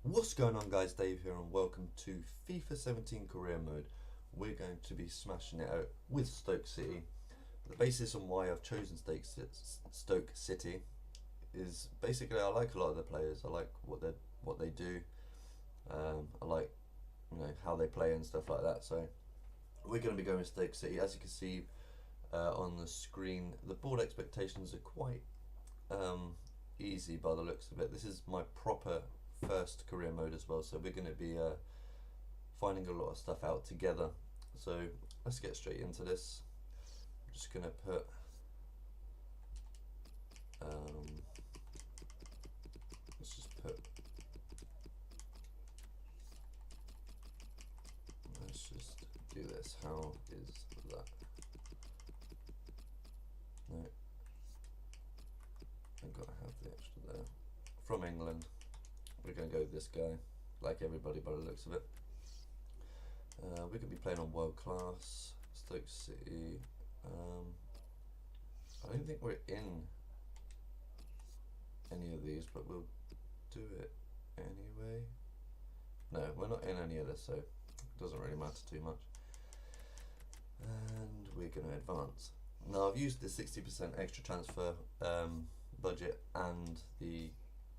What's going on, guys? Dave here and welcome to FIFA 17 career mode. We're going to be smashing it out with Stoke City. The basis on why I've chosen Stoke City is basically I like a lot of the players. I like what they do. I like how they play and stuff like that. So we're going to be going with Stoke City. As you can see on the screen, the board expectations are quite easy by the looks of it. This is my proper first career mode as well, so we're going to be finding a lot of stuff out together. So let's get straight into this. I'm just going to put let's just put let's just do this. How is that? No, I've got to have the extra there. From England. We're going to go with this guy, like everybody by the looks of it. We're going to be playing on world class, Stoke City. I don't think we're in any of these, but we'll do it anyway. No, we're not in any of this, so it doesn't really matter too much. And we're going to advance. Now I've used the 60% extra transfer budget and the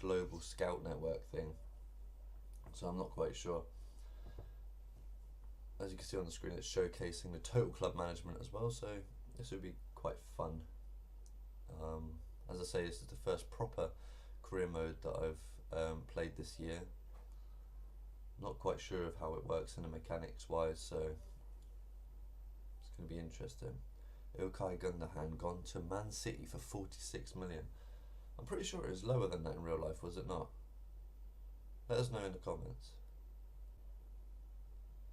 global scout network thing, so I'm not quite sure. As you can see on the screen, it's showcasing the total club management as well, so this would be quite fun. As I say, this is the first proper career mode that I've played this year. Not quite sure of how it works in the mechanics wise, so it's going to be interesting. Ilkay Gundogan gone to Man City for 46 million. I'm pretty sure it was lower than that in real life, was it not? Let us know in the comments.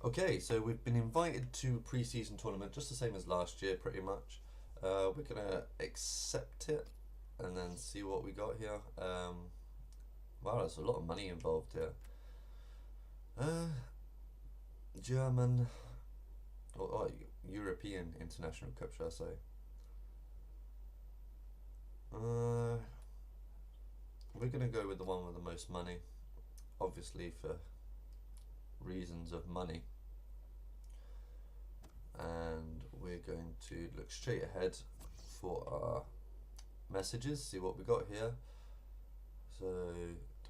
Okay, so we've been invited to a pre-season tournament, just the same as last year pretty much. We're going to accept it and then see what we got here. Wow, there's a lot of money involved here. German, or European International Cup, shall I say. We're going to go with the one with the most money, obviously for reasons of money. And we're going to look straight ahead for our messages, see what we got here. So,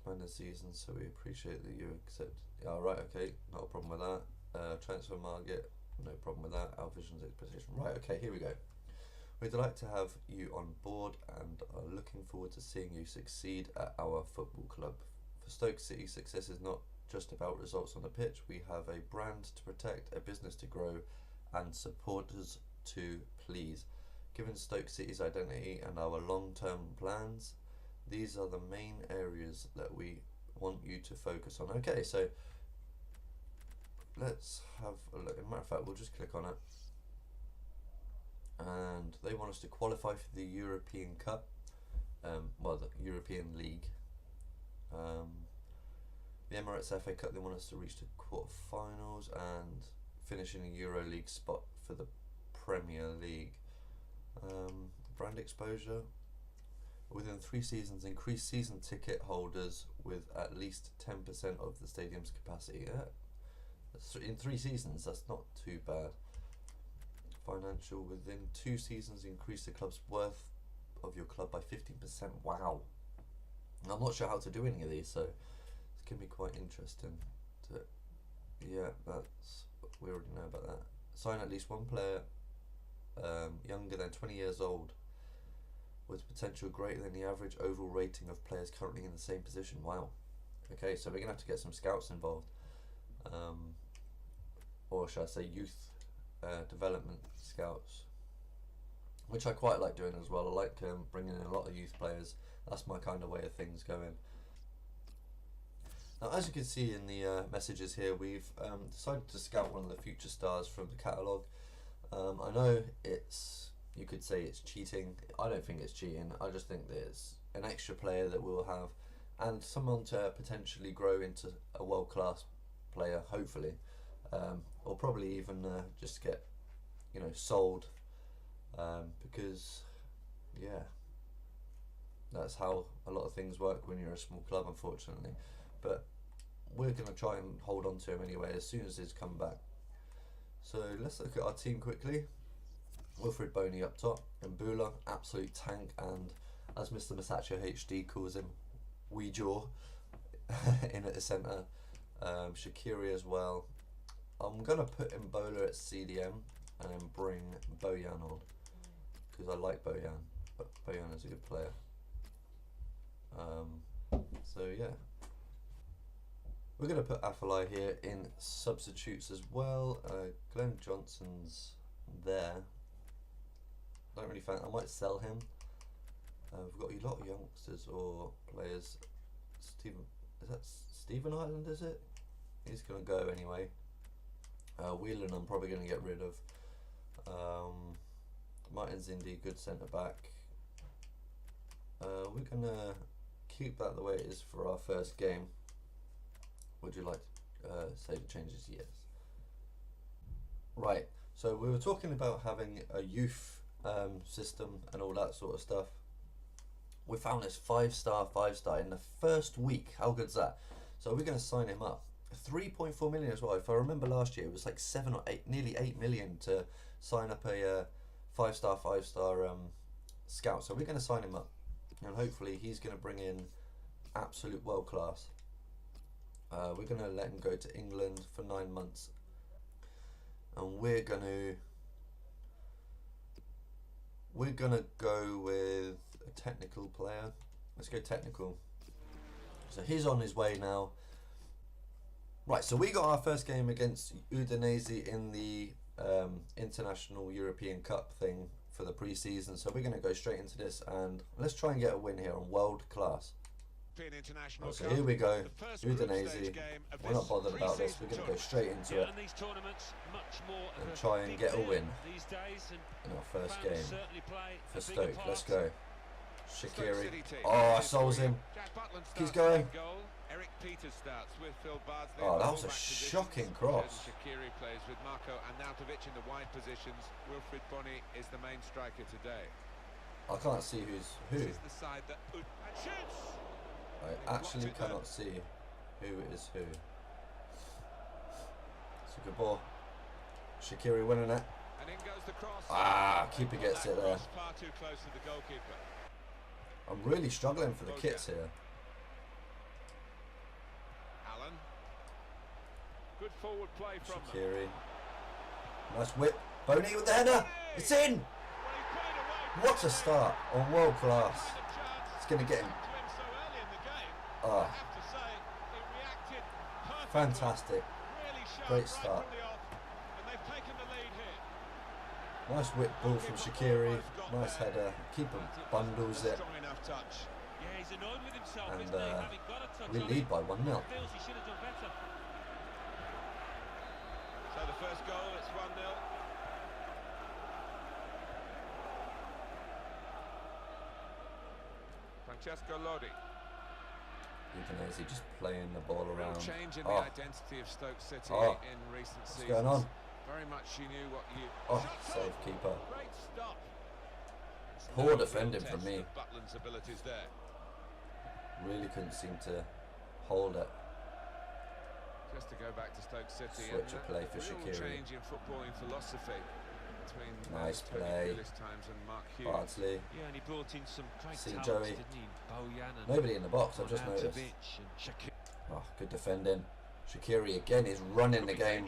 demand the season, so we appreciate that you accept. Yeah, right, okay, not a problem with that. Transfer market, no problem with that. Our vision's expectation. Right, okay, here we go. We'd like to have you on board and are looking forward to seeing you succeed at our football club. For Stoke City, success is not just about results on the pitch. We have a brand to protect, a business to grow, and supporters to please. Given Stoke City's identity and our long-term plans, these are the main areas that we want you to focus on. Okay, so let's have a look. As a matter of fact, we'll just click on it. And they want us to qualify for the European Cup, well, the European League. The Emirates FA Cup, they want us to reach the quarter-finals and finish in a Euro League spot for the Premier League. Brand exposure. Within 3 seasons, increase season ticket holders with at least 10% of the stadium's capacity. Yeah. In 3 seasons, that's not too bad. Financial, within 2 seasons, increase the club's worth of your club by 15%. Wow. I'm not sure how to do any of these, so it's going to be quite interesting. Yeah, we already know about that. Sign at least one player younger than 20 years old with potential greater than the average overall rating of players currently in the same position. Wow. Okay, so we're going to have to get some scouts involved. Or should I say youth development scouts, which I quite like doing as well. I like bringing in a lot of youth players. That's my kind of way of things going. Now, as you can see in the messages here, we've decided to scout one of the future stars from the catalogue. I know you could say it's cheating. I don't think it's cheating. I just think that it's an extra player that we'll have and someone to potentially grow into a world-class player, hopefully. Or probably even just get sold, because yeah, that's how a lot of things work when you're a small club, unfortunately. But we're going to try and hold on to him anyway as soon as he's come back. So let's look at our team quickly. Wilfred Boney up top, Mbula, absolute tank, and as Mr. Masacho HD calls him, Weejaw in at the centre. Shaqiri as well. I'm going to put Mbola at CDM and then bring Bojan on because I like Bojan. But Bojan is a good player. So yeah. We're going to put Afellay here in substitutes as well. Glenn Johnson's there. Don't really fancy. I might sell him. We've got a lot of youngsters or players. Is that Stephen Ireland? Is it? He's gonna go anyway. Whelan, I'm probably gonna get rid of. Martin Zindi, good centre back. We're gonna keep that the way it is for our first game. Would you like to say the changes? Yes. Right. So we were talking about having a youth system and all that sort of stuff. We found this 5-star in the first week. How good's that? So we're going to sign him up. 3.4 million as well. If I remember last year, it was like 7 or 8, nearly 8 million to sign up a 5-star scout. So we're going to sign him up, and hopefully he's going to bring in absolute world class. We're going to let him go to England for 9 months, and we're gonna go with a technical player. Let's go technical. So he's on his way now. Right, so we got our first game against Udinese in the International European Cup thing for the pre-season. So we're going to go straight into this and let's try and get a win here on world class. Right, so here we go, Udinese. We're not bothered about this. We're going to go straight into it and try and get a win in our first game for Stoke. Let's go. Shaqiri. Oh, I souls him. Keeps going. Oh, that was a shocking cross. Shaqiri plays with Marco Arnautovic in the wide positions. Wilfred Bonny is the main striker today. I can't see who's who. This is the side that shoots. I actually cannot see who is who. It's a good ball. Shaqiri winning it. And in goes the cross. Ah, keeper gets it there. Far too close to the goalkeeper. I'm really struggling for the kits here. Allen. Good forward play from Shaqiri. Nice whip. Boney with the header. It's in. What a start on world class. It's going to get him. Oh, fantastic. Great start. Nice whip ball from Shaqiri. Nice header. Keeper bundles it. And we lead by 1-0. So the first goal, it's 1-0. Francesco Lodi. Udinese just playing the ball around. Real change in the identity of Stoke City in recent seasons. What's going on? Very much she knew what you. Save keeper. Great stop. Poor defending from me. Butland's abilities there. Really couldn't seem to hold it. Just to go back to Stoke City. Switch of play for Shaqiri. Change in footballing philosophy between nice play. times and Mark Hughes. Bardsley. Yeah, and he brought in some great See talents, Joey. didn't he? Bojan and Nobody in the box, I've just noticed. Oh, good defending. Shaqiri again is running the game.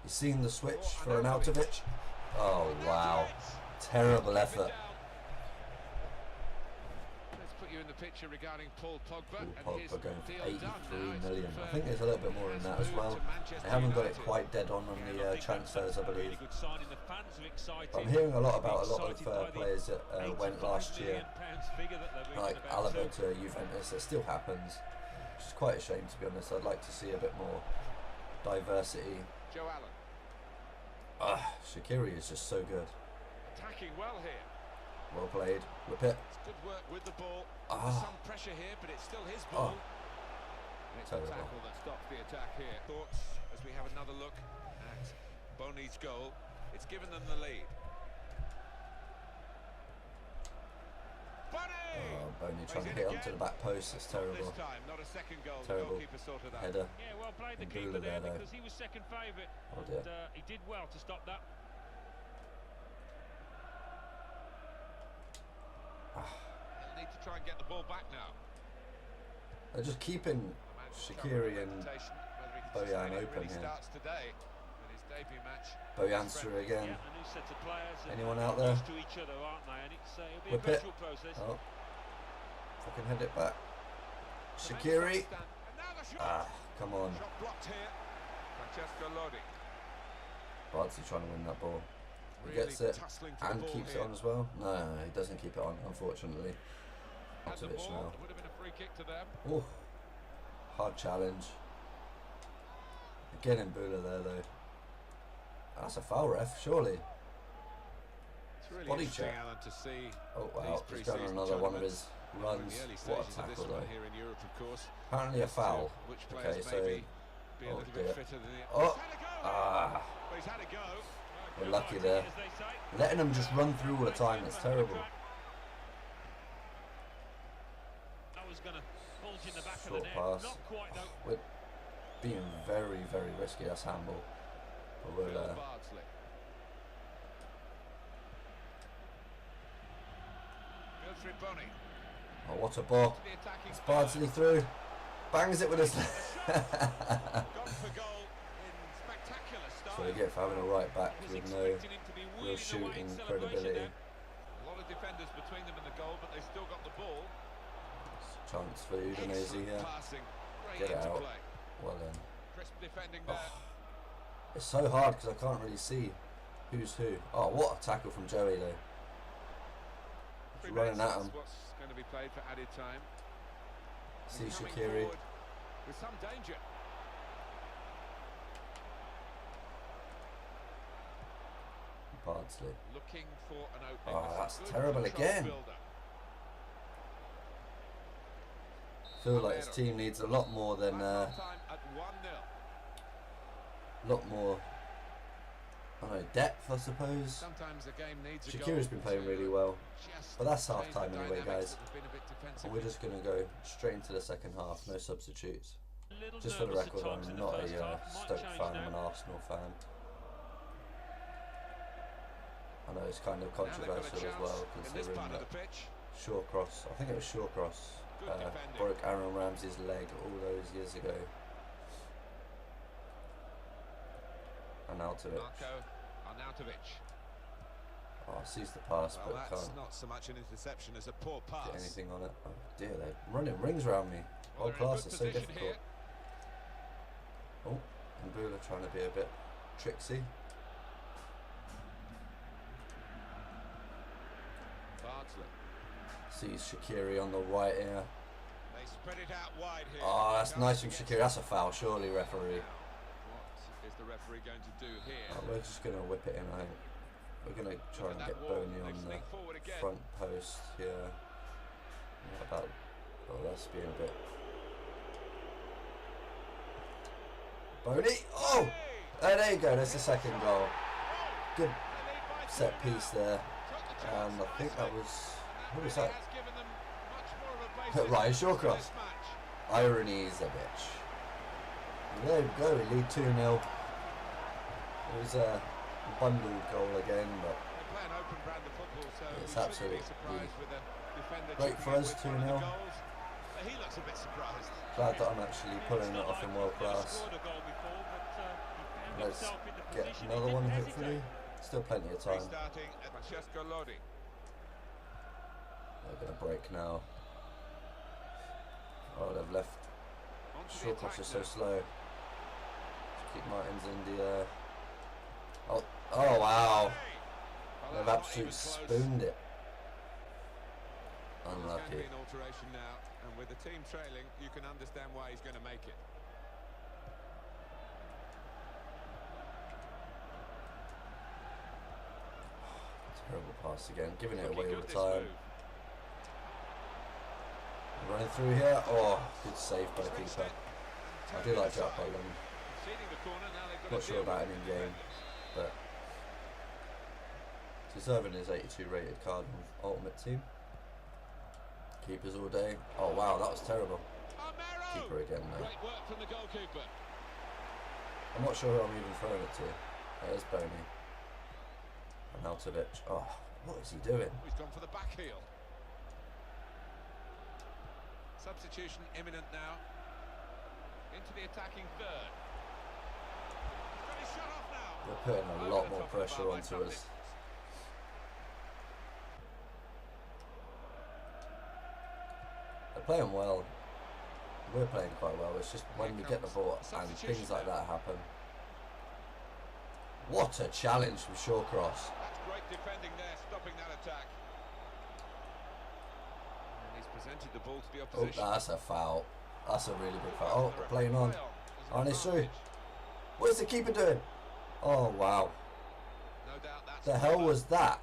He's seen the switch for Arnautovic. Oh wow, terrible effort. Let's put you in the picture regarding Paul Pogba. Paul Pogba going for 83 million. I think there's a little bit more than that as well. They haven't got it quite dead on the transfers, I believe. I'm hearing a lot about a lot of players that went last year, like Alaba to Juventus. It still happens, which is quite a shame, to be honest. I'd like to see a bit more diversity. Joe Allen. Shaqiri is just so good. Attacking well here. Well played. Whip it. It's good work with the ball. There's some pressure here, but it's still his ball. And it's a tackle that stops the attack here. Thoughts as we have another look at Boney's goal. It's given them the lead. Boney! Oh, Boney trying to hit onto the back post. It's terrible. This time, not a second goal. The Terrible goalkeeper sorted that. header. Yeah, well played the And keeper Bula there there, though. because he was second favourite. Oh dear. And, he did well to stop that. He'll need to try and get the ball back now. They're just keeping Shaqiri and Bojan open here. Starts today with his debut match. Bojan's through again. Yeah, a new set of players. And Anyone out there? close to each other, aren't they? And it's, it'll be Whip a it. gradual process. Oh, if I can head it back. Shaqiri. Ah, come on. Shot blocked here. Francesco Lodi. Bardsley trying to win that ball. He Really gets it tussling for the and ball keeps here. it on as well. No, he doesn't keep it on, unfortunately. Had the Arnautovic ball, now. it would have been a free kick to them. Oh, hard challenge. Again in Bula there though. That's a foul, ref, surely. It's really Body interesting, check. Alan, to see Oh wow, these he's done pre-season another one of tournaments. his We're in runs. the early What a stages of this tackle one though. here in Europe, of course. Apparently a As to foul. Which players Okay, so maybe be a oh little dear. bit fitter than the Oh, He's had a go. ah, But he's had a go. we're lucky there. As they say. Letting them just run through all the time, it's terrible. That was going to bulge in the back Short of the net. pass. Not quite though. We're being very, very risky. That's handball. But we'll, Phil Bardsley. Goes through Boney. oh, what a ball. To the attacking It's Bardsley through. Bangs it with his Gone for goal in spectacular style. So you get for having a right back Was with no expecting him to be real wheeling away shooting in celebration credibility. there. A lot of defenders between them and the goal, but they still got the ball. Chance for Udinese Excellent here. passing. Great Get it out. interplay. Well then. Crisp defending there. It's so hard because I can't really see who's who. Oh, what a tackle from Joey though. He's 3 running minutes at is him. what's going to be played for added time. See And coming Shaqiri. forward with some danger. Bardsley. Looking for an opening. Oh, with that's some good terrible control again. build-up. Feel like his team needs a lot more than Time at 1-0. lot more. I don't know, depth, I suppose. Sometimes a game needs a Shaqiri's goal been playing to really well, just but that's change half time the anyway, dynamics guys. that have been a bit defensive. And we're just gonna go straight into the second half. No substitutes. A little Just for the nervous at record, times in I'm the not first a half. Might Stoke change fan. now. I'm an Arsenal fan. I know it's kind of Now they've got a controversial as chance well, in this considering part of that the pitch. Shawcross, I think it was Shawcross, Good defending. broke Aaron Ramsey's leg all those years ago. Arnautovic. Marco Arnautovic. Oh, sees the pass, Well, but that's can't not so much an interception as a poor pass. get anything on it. Oh dear, they're running rings around me. Well, Whole they're in class good is so position difficult. here. Oh, and Bula trying to be a bit tricksy. Bardsley. Sees Shaqiri on the right here. They spread it out wide here. Oh, that's Chance nice to from get Shaqiri. That's a foul, surely, referee. What is the referee going to do here? Oh, we're just going to whip it in, I think. We're going to try Look and at get that wall. Boney They on sneak the forward again. front post here. What about... Oh, that's being a bit... Boney! Oh! There you go, that's the second goal. Good set piece there. And I think that was... Who was that? Right, Shawcross. Irony's a bitch. There we go, we lead 2-0. It was a bundled goal again, but it's absolutely great for us, 2-0. Glad that I'm actually pulling it off in world class. Let's get another one, hopefully. Still plenty of time. They're going to break now. Oh, they've left. Shawcross is so slow. Just keep Martins in the air. Oh, oh wow. They've absolutely spooned it. Unlucky. An alteration now, and with the team trailing, you can understand why he's going to make it. Terrible pass again, giving it Looking away all good, the this time. move. Running through here. Oh, good save by the keeper. I do like Jack Boland. Conceding the corner, now they've got Not to sure deal about with him in the game, defenders. but deserving his 82 rated card on Ultimate Team. Keepers all day. Oh wow, that was terrible. Armero! Keeper again though. Great work from the goalkeeper. I'm not sure who I'm even throwing it to. There's Boney. Arnautovic. Oh, what is he doing? He's gone for the back heel. Substitution imminent now. Into the attacking third. He's got his shot off now. They're putting a lot more pressure onto us. They're playing well. We're playing quite well. It's just when we get the ball and things like that happen. What a challenge from Shawcross. That's great defending there, stopping that attack. And he's presented the ball to the Oh, opposition. that's a foul. That's a really big foul. Oh, they're playing on. And it's through. What is the keeper doing? Oh, wow. No doubt that's The hell was that?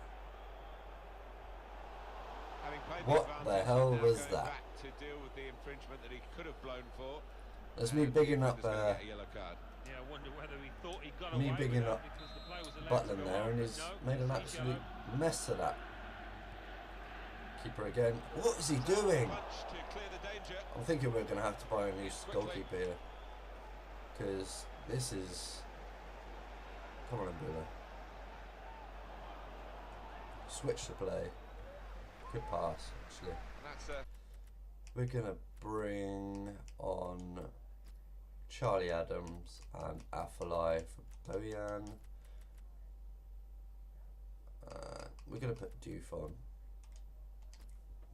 What the hell was that? Back to deal with the infringement that he could have blown for. That's me bigging up Yeah, I wonder whether he thought he got me away bigging with up that because the play was allowed Butland to go there, on, and but he's no, made an free absolute go. mess of that. Keeper again. What is he doing? Punch to clear the danger. I'm thinking we're going to have to buy a new goalkeeper here. Because this is... Come on, Mbula. Switch the play. Good pass, actually. And that's We're going to bring on Charlie Adams and Afalai for Bojan. We're going to put Doof on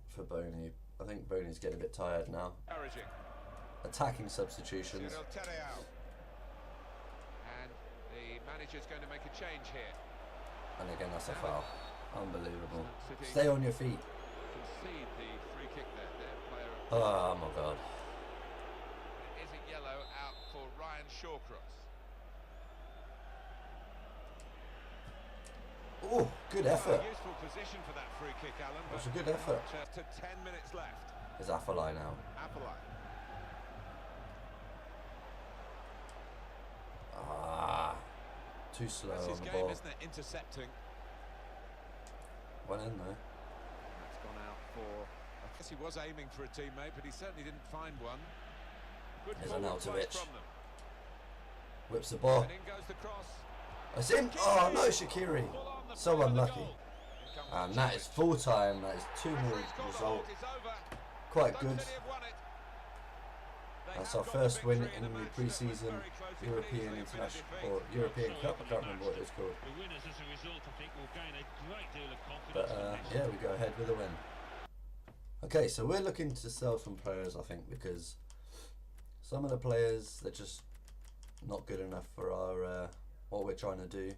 for Boney. I think Boney's getting a bit tired now. encouraging. Attacking substitutions. Cyril Terreal. And the manager's going to make a change here. And again, that's a foul. Unbelievable. Stay on your feet. Concede the free kick there. Their player. Oh my god. It is a yellow out for Ryan Shawcross. Oh, good effort. Useful position for that free kick, Alan. That's a good effort. To 10 minutes left. There's Afalai now. Appalai. Ah, too slow That's on his the game, ball. isn't it? Intercepting. Went in though. That's gone out for. I guess he was aiming for a teammate, but he certainly didn't find one. Good Here's forward play Arnautovic. from them. Whips the ball. And in goes the cross. That's him. Oh no, Shaqiri. Full on the So front of the unlucky. goal. In comes And the that is challenge. full time. That is 2-0 Referee's called a result. halt, it's over. Quite Stoke good. City have won it. They That's have our got first the win victory in a the match that was pre-season very close. It European could easily have been a International defeat. or European Cup. I can't remember what it was called. The winners, as a result, I think, will gain a great deal of confidence. But from this. yeah, we go ahead with a win. Okay, so we're looking to sell some players, I think, because some of the players, they're just not good enough for our what we're trying to do.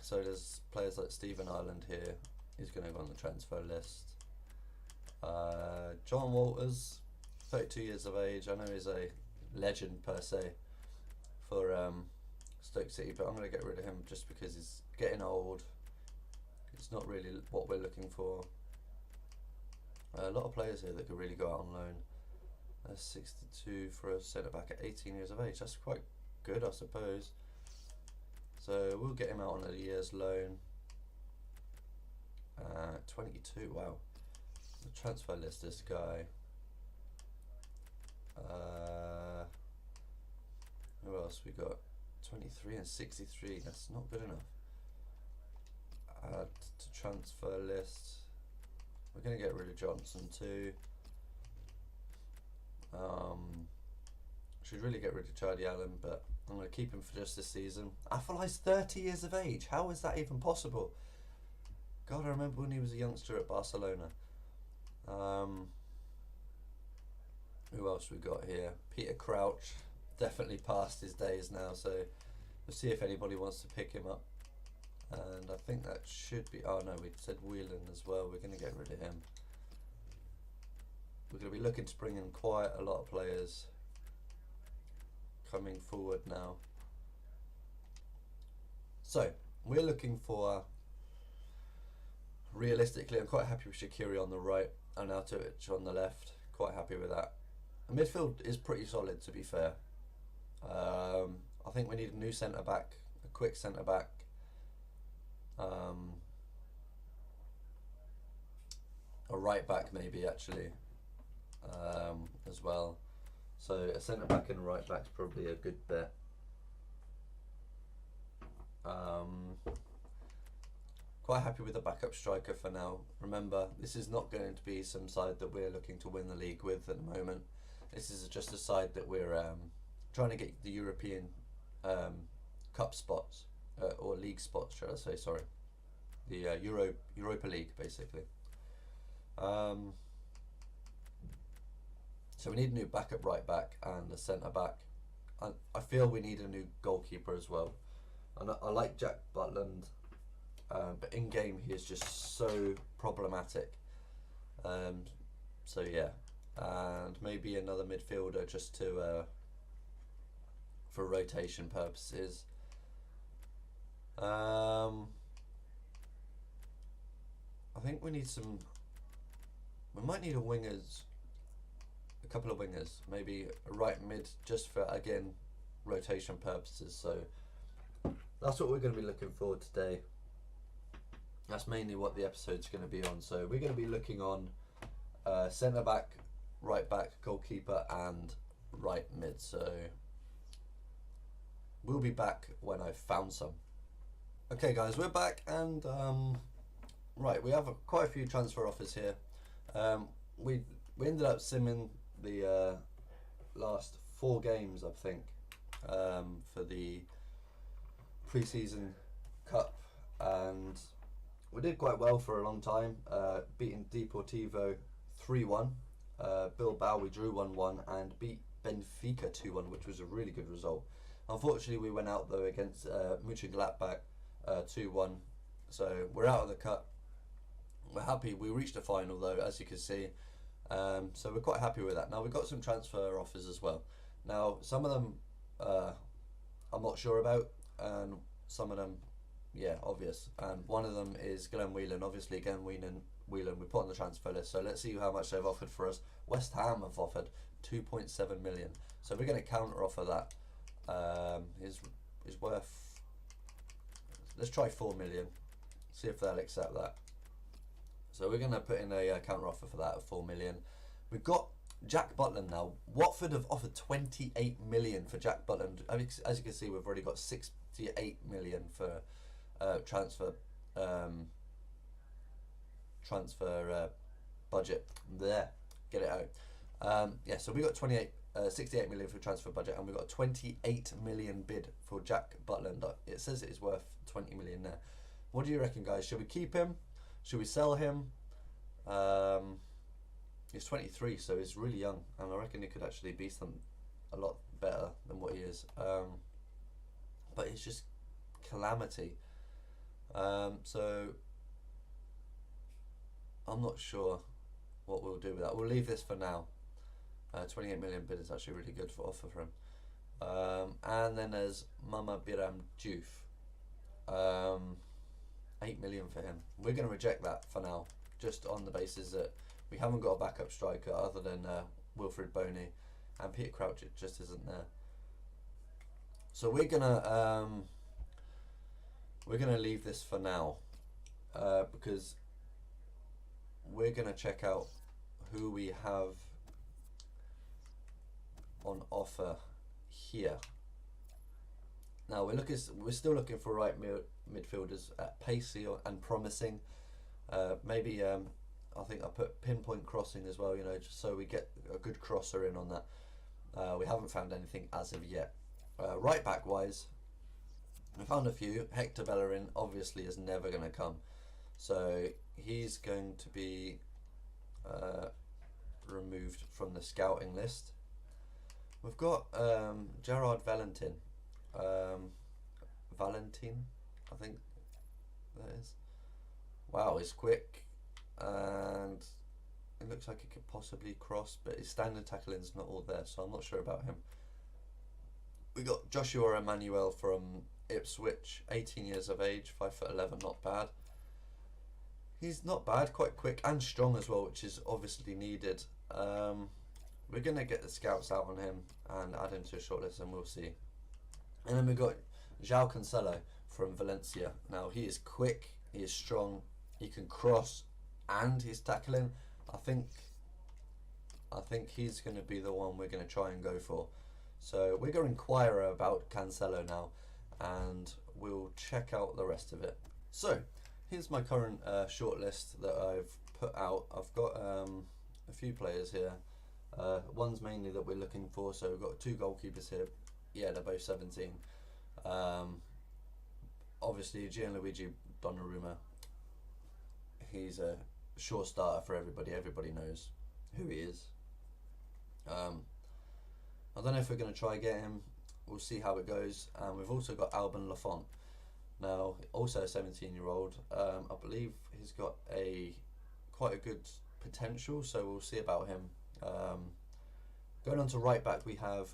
So there's players like Stephen Ireland here. He's going to go on the transfer list. John Walters, 32 years of age. I know he's a legend per se for Stoke City, but I'm going to get rid of him just because he's getting old. It's not really what we're looking for. A lot of players here that could really go out on loan. That's 62 for a centre back at 18 years of age. That's quite good, I suppose. So we'll get him out on a year's loan. 22, wow. The transfer list, this guy. Who else we got? 23 and 63, that's not good enough. Add to transfer list. We're going to get rid of Johnson too. Should really get rid of Charlie Allen, but I'm going to keep him for just this season. Afalai's 30 years of age. How is that even possible? God, I remember when he was a youngster at Barcelona. Who else we got here? Peter Crouch. Definitely past his days now, so we'll see if anybody wants to pick him up. And I think that should be... Oh no, we said Whelan as well. We're going to get rid of him. We're going to be looking to bring in quite a lot of players coming forward now. So, we're looking for... Realistically, I'm quite happy with Shaqiri on the right and Arnautovic on the left. Quite happy with that. The midfield is pretty solid, to be fair. I think we need a new centre back, a quick centre back. a right back maybe actually, as well. So a centre back and a right back's probably a good bet. Quite happy with the backup striker for now. Remember, this is not going to be some side that we're looking to win the league with at the moment. This is just a side that we're trying to get the European Cup spots, or league spots, should I say, sorry. The Europa League, basically. So we need a new backup right back and a centre back. I feel we need a new goalkeeper as well. And I like Jack Butland, but in game he is just so problematic. So yeah, and maybe another midfielder just to for rotation purposes. I think we need some. We might need a couple of wingers, maybe a right mid, just for again rotation purposes. So that's what we're going to be looking for today. That's mainly what the episode's going to be on. So we're going to be looking on centre back, right back, goalkeeper, and right mid. So we'll be back when I've found some. Okay, guys, we're back, and right, we have quite a few transfer offers here. We ended up simming the last 4 games, I think, for the pre-season cup, and we did quite well for a long time, beating Deportivo 3-1, Bilbao we drew 1-1, and beat Benfica 2-1, which was a really good result. Unfortunately, we went out though against Mönchengladbach 2-1, so we're out of the cup. We're happy. We reached the final though, as you can see, so we're quite happy with that. Now we've got some transfer offers as well. Now some of them I'm not sure about, and some of them, yeah, obvious. And one of them is Glenn Whelan. Obviously, Glenn Whelan we put on the transfer list. So let's see how much they've offered for us. West Ham have offered 2.7 million. So we're going to counter offer that. Is worth. Let's try 4 million. See if they'll accept that. So we're going to put in a counter offer for that of 4 million. We've got Jack Butland now. Watford have offered 28 million for Jack Butland. I mean, as you can see, we've already got 68 million for transfer budget. There, get it out. Yeah, so we got 68 million for transfer budget, and we got 28 million bid for Jack Butland. It says it is worth 20 million there. What do you reckon, guys? Should we keep him? Should we sell him? He's 23, so he's really young, and I reckon he could actually be a lot better than what he is. But it's just calamity. So I'm not sure what we'll do with that. We'll leave this for now. 28 million bid is actually really good for offer for him. And then there's Mama Biram Diouf. 8 million for him. We're going to reject that for now, just on the basis that we haven't got a backup striker other than Wilfred Boney, and Peter Crouch just isn't there. So we're gonna leave this for now, because we're gonna check out who we have on offer here. Now we're still looking for right midfielders, pacey and promising. Maybe I think I put pinpoint crossing as well, you know, just so we get a good crosser in on that. We haven't found anything as of yet. Right back wise, I found a few. Hector Bellerin obviously is never going to come, so he's going to be removed from the scouting list. We've got Gerard Valentin. Valentin, I think that is. Wow, he's quick, and it looks like he could possibly cross, but his standard tackling's not all there, so I'm not sure about him. We got Joshua Emmanuel from Ipswich, 18 years of age, 5'11", not bad. He's not bad, quite quick and strong as well, which is obviously needed. We're gonna get the scouts out on him and add him to a shortlist, and we'll see. And then we got João Cancelo from Valencia. Now he is quick, he is strong, he can cross, and his tackling, I think he's going to be the one we're going to try and go for. So we're going to inquire about Cancelo now, and we'll check out the rest of it. So here's my current shortlist that I've put out. I've got a few players here. One's mainly that we're looking for. So we've got 2 goalkeepers here. Yeah, they're both 17. Obviously, Gianluigi Donnarumma. He's a sure starter for everybody. Everybody knows who he is. I don't know if we're going to try get him. We'll see how it goes. And we've also got Alban Lafont. Now, also a 17-year-old. I believe he's got quite a good potential, so we'll see about him. Going on to right back, we have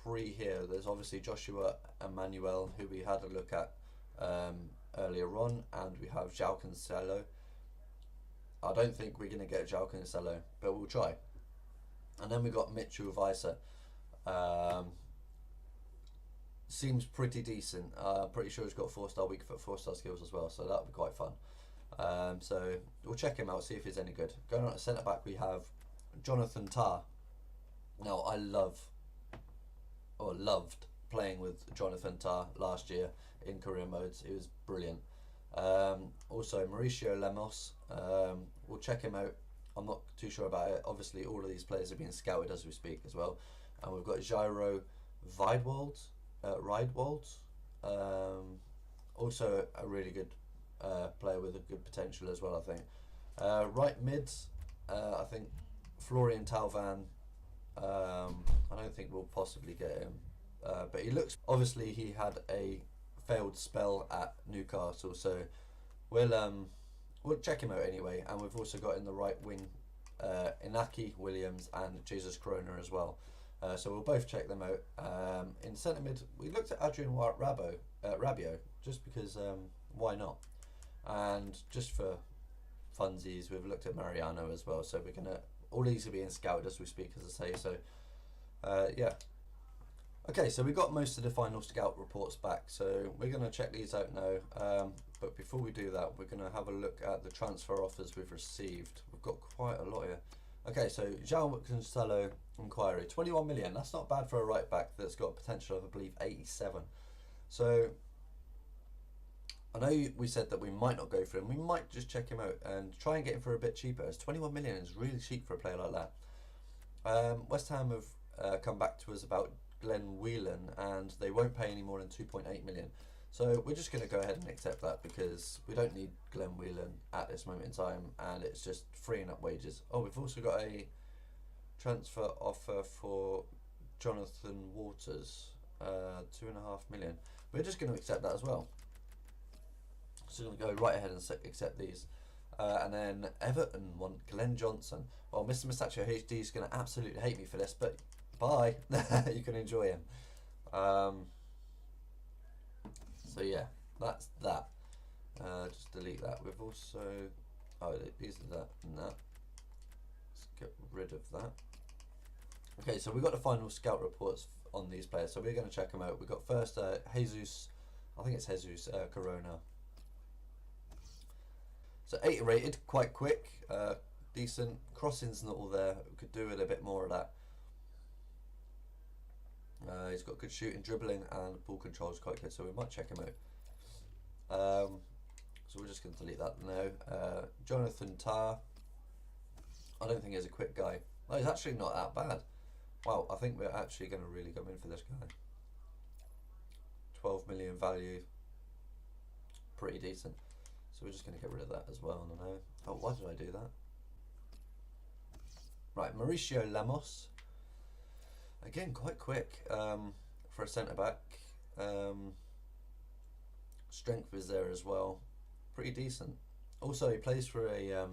3 here. There's obviously Joshua Emmanuel, who we had a look at earlier on, and we have João Cancelo. I don't think we're going to get João Cancelo, but we'll try. And then we got Mitchell Weiser. Seems pretty decent. Pretty sure he's got 4-star weak foot, 4-star skills as well, so that'll be quite fun. So we'll check him out, see if he's any good. Going on to centre back, we have Jonathan Tah. Now I loved playing with Jonathan Tah last year in career modes. He was brilliant. Also Mauricio Lemos. We'll check him out. I'm not too sure about it. Obviously, all of these players are being scouted as we speak as well. And we've got Jairo Riedwald. Also a really good player with a good potential as well, I think. Right mids, I think Florian Thauvin. I don't think we'll possibly get him. But he looks... Obviously, he had a failed spell at Newcastle, so we'll check him out anyway. And we've also got in the right wing Inaki Williams and Jesus Corona as well. So we'll both check them out. In centre mid, we looked at Adrian Rabiot, just because why not? And just for funsies, we've looked at Mariano as well. So we're gonna... All these are being scouted as we speak, as I say. So yeah. Okay, so we got most of the final scout reports back, so we're going to check these out now. But before we do that, we're going to have a look at the transfer offers we've received. We've got quite a lot here. Okay, so João Cancelo inquiry, 21 million. That's not bad for a right back that's got a potential of, I believe, 87. So I know we said that we might not go for him. We might just check him out and try and get him for a bit cheaper. As 21 million is really cheap for a player like that. West Ham have come back to us about Glenn Whelan, and they won't pay any more than 2.8 million. So we're just going to go ahead and accept that, because we don't need Glenn Whelan at this moment in time, and it's just freeing up wages. Oh, we've also got a transfer offer for Jonathan Waters, 2.5 million. We're just going to accept that as well. So we're going to go right ahead and accept these. And then Everton want Glenn Johnson. Well, Mr. Mustachio HD is going to absolutely hate me for this, but bye. You can enjoy him. So yeah, that's that. Just delete that. We've also... Oh, these are that and that. Let's get rid of that. Okay, so we've got the final scout reports on these players, so we're going to check them out. We've got first Jesus, I think it's Jesus Corona. So 80 rated, quite quick, decent. Crossing's not all there. We could do with a bit more of that. He's got good shooting, dribbling, and ball control is quite good, so we might check him out. So we're just going to delete that now. Jonathan Tah, I don't think he's a quick guy. No, he's actually not that bad. Wow, I think we're actually going to really go in for this guy. 12 million value, pretty decent. So we're just going to get rid of that as well. I know. Oh, why did I do that? Right, Mauricio Lemos. Again, quite quick for a centre back. Strength is there as well. Pretty decent. Also, he plays for I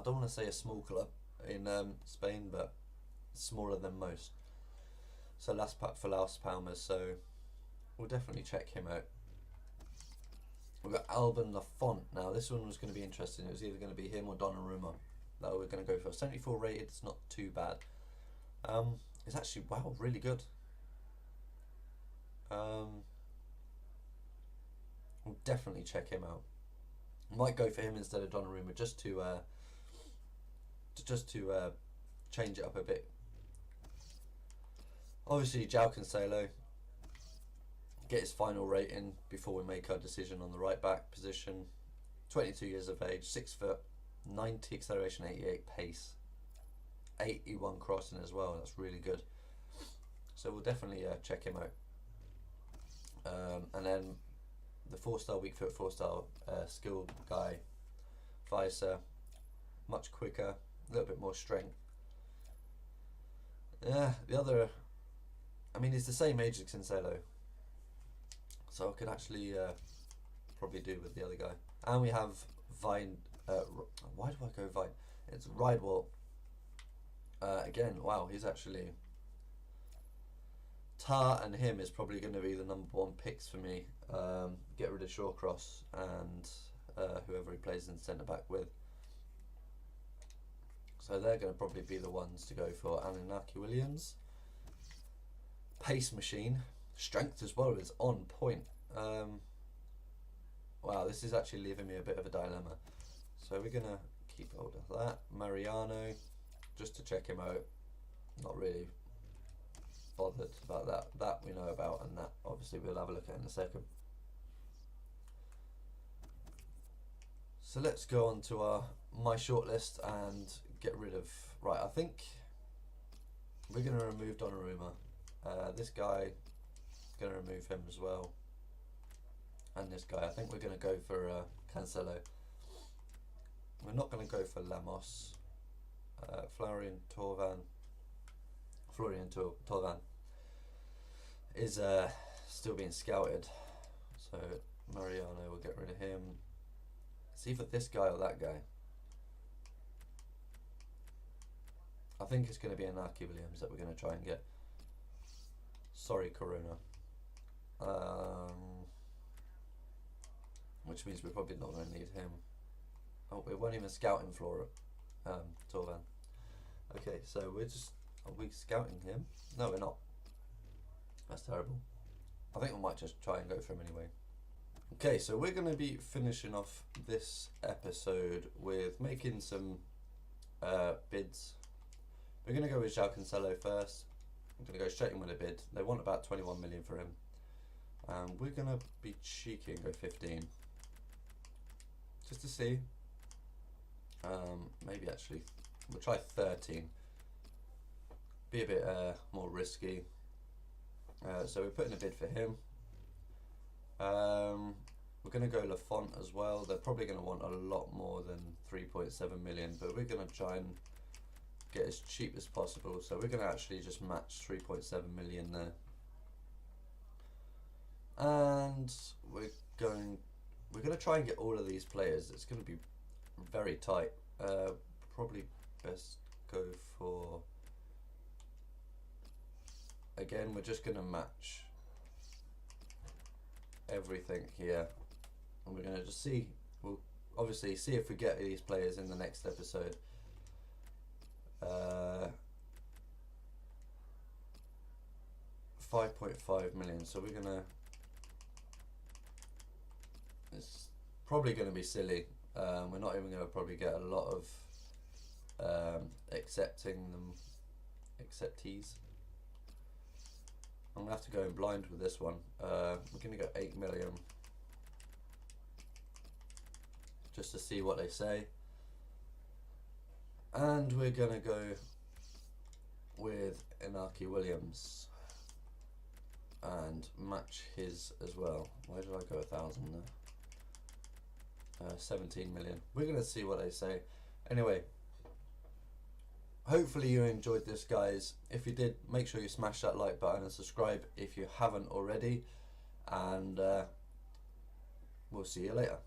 don't want to say a small club in Spain, but smaller than most. So Las Palmas. So we'll definitely check him out. We've got Alban Lafont. Now this one was going to be interesting. It was either going to be him or Donnarumma that we're going to go for. 74 rated. It's not too bad. It's actually, wow, really good. We'll definitely check him out. Might go for him instead of Donnarumma just to change it up a bit. Obviously, João Cancelo, get his final rating before we make our decision on the right back position. 22 years of age, 6 foot, 90 acceleration, 88 pace, 81 crossing as well. That's really good. So we'll definitely check him out. And then the 4-star weak foot, 4-star skilled guy, Weiser, much quicker, a little bit more strength. Yeah, the other, I mean, he's the same age as Cancelo, so I could actually probably do with the other guy. And we have Vine. Why do I go Vine? It's Ridewall. Again, wow, he's actually, Tar and him is probably going to be the #1 picks for me. Get rid of Shawcross and whoever he plays in centre back with. So they're going to probably be the ones to go for. Inaki Williams, pace machine, strength as well is on point. Wow, this is actually leaving me a bit of a dilemma. So we're going to keep hold of that. Mariano, just to check him out. Not really bothered about that. That we know about, and that obviously we'll have a look at in a second. So let's go on to my shortlist and get rid of, right, I think we're going to remove Donnarumma. This guy, going to remove him as well. And this guy, I think we're going to go for Cancelo. We're not going to go for Lamos. Florian Thauvin is still being scouted. So Mariano, will get rid of him. It's either this guy or that guy. I think it's going to be Inaki Williams that we're going to try and get. Sorry, Corona. Which means we're probably not going to need him. Oh, we weren't even scouting Thauvin. Okay, so we're just, are we scouting him? No, we're not. That's terrible. I think we might just try and go for him anyway. Okay, so we're going to be finishing off this episode with making some bids. We're going to go with João Cancelo first. I'm going to go straight in with a bid. They want about 21 million for him. We're going to be cheeky and go 15. Just to see. Maybe actually, we'll try 13. Be a bit more risky. So we're putting a bid for him. We're going to go Lafont as well. They're probably going to want a lot more than 3.7 million, but we're going to try and get as cheap as possible. So we're going to actually just match 3.7 million there. And we're going to try and get all of these players. It's going to be very tight. Probably best go for, again, we're just going to match everything here, and we're going to just see, we'll obviously see if we get these players in the next episode. 5.5 million, so we're going to, it's probably going to be silly. We're not even going to probably get a lot of acceptees. I'm going to have to go in blind with this one. We're going to go 8 million just to see what they say. And we're going to go with Inaki Williams and match his as well. Why did I go 1,000 there? 17 million. We're going to see what they say. Anyway, hopefully you enjoyed this, guys. If you did, make sure you smash that like button and subscribe if you haven't already. And we'll see you later.